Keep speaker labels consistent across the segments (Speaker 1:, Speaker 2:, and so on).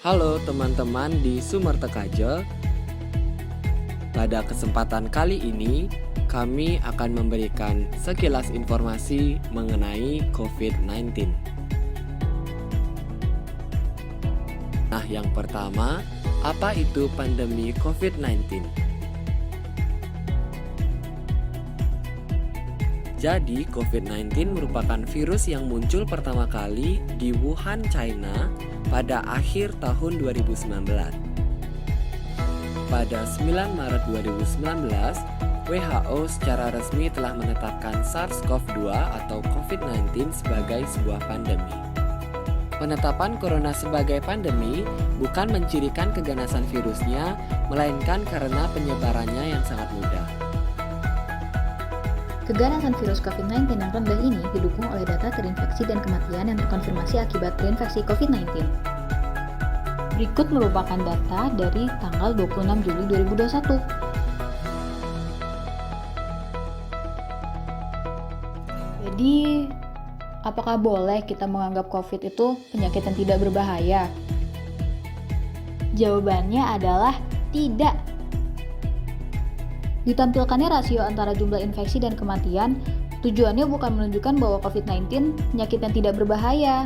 Speaker 1: Halo teman-teman di Sumertekajo. Pada kesempatan kali ini, kami akan memberikan sekilas informasi mengenai COVID-19. Nah, yang pertama, apa itu pandemi COVID-19? Jadi, COVID-19 merupakan virus yang muncul pertama kali di Wuhan, China pada akhir tahun 2019. Pada 9 Maret 2019, WHO secara resmi telah menetapkan SARS-CoV-2 atau COVID-19 sebagai sebuah pandemi. Penetapan corona sebagai pandemi bukan mencirikan keganasan virusnya, melainkan karena penyebarannya yang sangat mudah.
Speaker 2: Keganasan virus COVID-19 yang rendah ini didukung oleh data terinfeksi dan kematian yang terkonfirmasi akibat terinfeksi COVID-19. Berikut merupakan data dari tanggal 26 Juli 2021. Jadi, apakah boleh kita menganggap COVID itu penyakit yang tidak berbahaya? Jawabannya adalah tidak. Ditampilkannya rasio antara jumlah infeksi dan kematian, tujuannya bukan menunjukkan bahwa COVID-19 penyakit yang tidak berbahaya,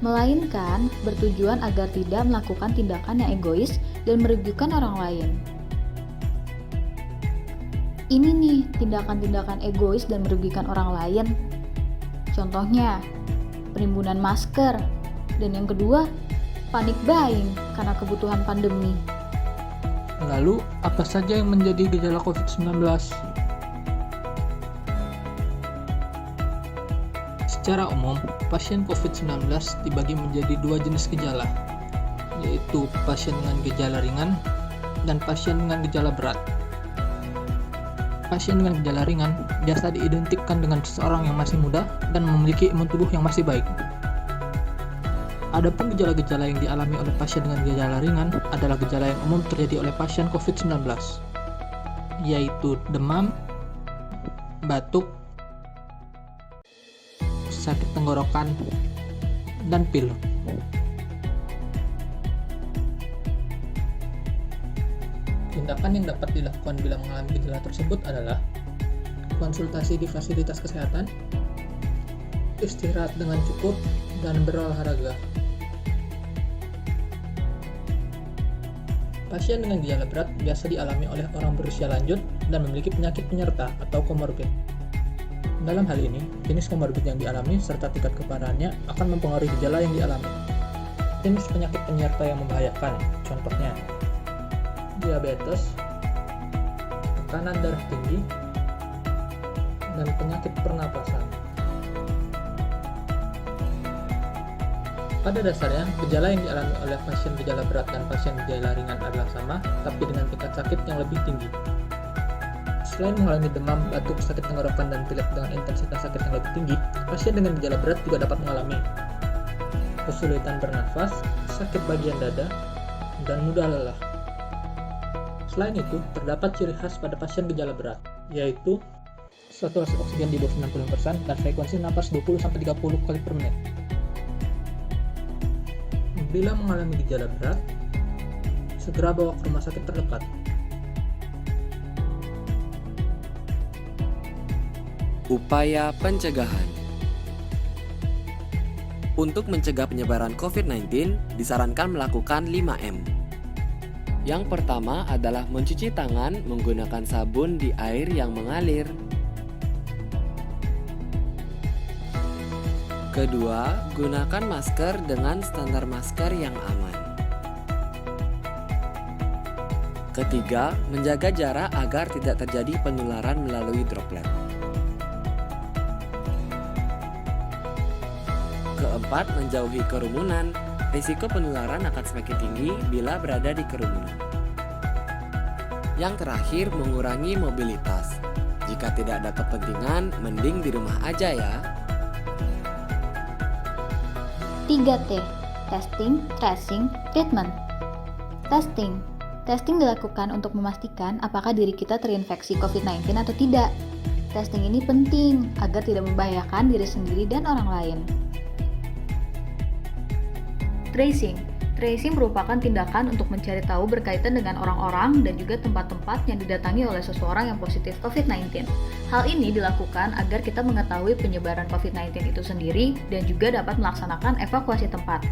Speaker 2: melainkan bertujuan agar tidak melakukan tindakan yang egois dan merugikan orang lain. Ini nih, tindakan-tindakan egois dan merugikan orang lain. Contohnya, penimbunan masker, dan yang kedua, panic buying karena kebutuhan pandemi.
Speaker 3: Lalu, apa saja yang menjadi gejala COVID-19? Secara umum, pasien COVID-19 dibagi menjadi dua jenis gejala, yaitu pasien dengan gejala ringan dan pasien dengan gejala berat. Pasien dengan gejala ringan biasa diidentikan dengan seseorang yang masih muda dan memiliki imun tubuh yang masih baik. Adapun gejala-gejala yang dialami oleh pasien dengan gejala ringan adalah gejala yang umum terjadi oleh pasien COVID-19, yaitu demam, batuk, sakit tenggorokan, dan pilek. Tindakan yang dapat dilakukan bila mengalami gejala tersebut adalah konsultasi di fasilitas kesehatan, istirahat dengan cukup, dan berolahraga. Pasien dengan gejala berat biasa dialami oleh orang berusia lanjut dan memiliki penyakit penyerta atau komorbid. Dalam hal ini, jenis komorbid yang dialami serta tingkat keparahannya akan mempengaruhi gejala yang dialami. Jenis penyakit penyerta yang membahayakan, contohnya diabetes, tekanan darah tinggi, dan penyakit pernapasan. Pada dasarnya, gejala yang dialami oleh pasien gejala berat dan pasien gejala ringan adalah sama, tapi dengan tingkat sakit yang lebih tinggi. Selain mengalami demam, batuk, sakit tenggorokan, dan pilek dengan intensitas sakit yang lebih tinggi, pasien dengan gejala berat juga dapat mengalami kesulitan bernafas, sakit bagian dada, dan mudah lelah. Selain itu, terdapat ciri khas pada pasien gejala berat, yaitu saturasi oksigen di bawah 90% dan frekuensi napas 20-30 kali per menit. Bila mengalami gejala berat, segera bawa ke rumah sakit terdekat.
Speaker 1: Upaya pencegahan. Untuk mencegah penyebaran COVID-19, disarankan melakukan 5M. Yang pertama adalah mencuci tangan menggunakan sabun di air yang mengalir. Kedua, gunakan masker dengan standar masker yang aman. Ketiga, menjaga jarak agar tidak terjadi penularan melalui droplet. Keempat, menjauhi kerumunan. Risiko penularan akan semakin tinggi bila berada di kerumunan. Yang terakhir, mengurangi mobilitas. Jika tidak ada kepentingan, mending di rumah aja ya.
Speaker 2: 3T, testing, tracing, treatment. Testing. Testing dilakukan untuk memastikan apakah diri kita terinfeksi COVID-19 atau tidak. Testing ini penting agar tidak membahayakan diri sendiri dan orang lain. Tracing. Tracing merupakan tindakan untuk mencari tahu berkaitan dengan orang-orang dan juga tempat-tempat yang didatangi oleh seseorang yang positif COVID-19. Hal ini dilakukan agar kita mengetahui penyebaran COVID-19 itu sendiri dan juga dapat melaksanakan evakuasi tempat.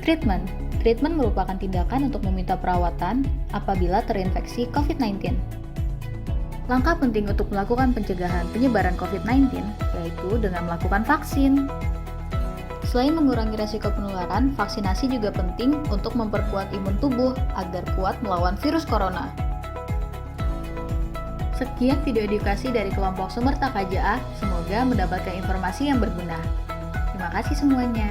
Speaker 2: Treatment. Treatment merupakan tindakan untuk meminta perawatan apabila terinfeksi COVID-19. Langkah penting untuk melakukan pencegahan penyebaran COVID-19 yaitu dengan melakukan vaksin. Selain mengurangi resiko penularan, vaksinasi juga penting untuk memperkuat imun tubuh agar kuat melawan virus corona. Sekian video edukasi dari kelompok Sumerta KJA, semoga mendapatkan informasi yang berguna. Terima kasih semuanya.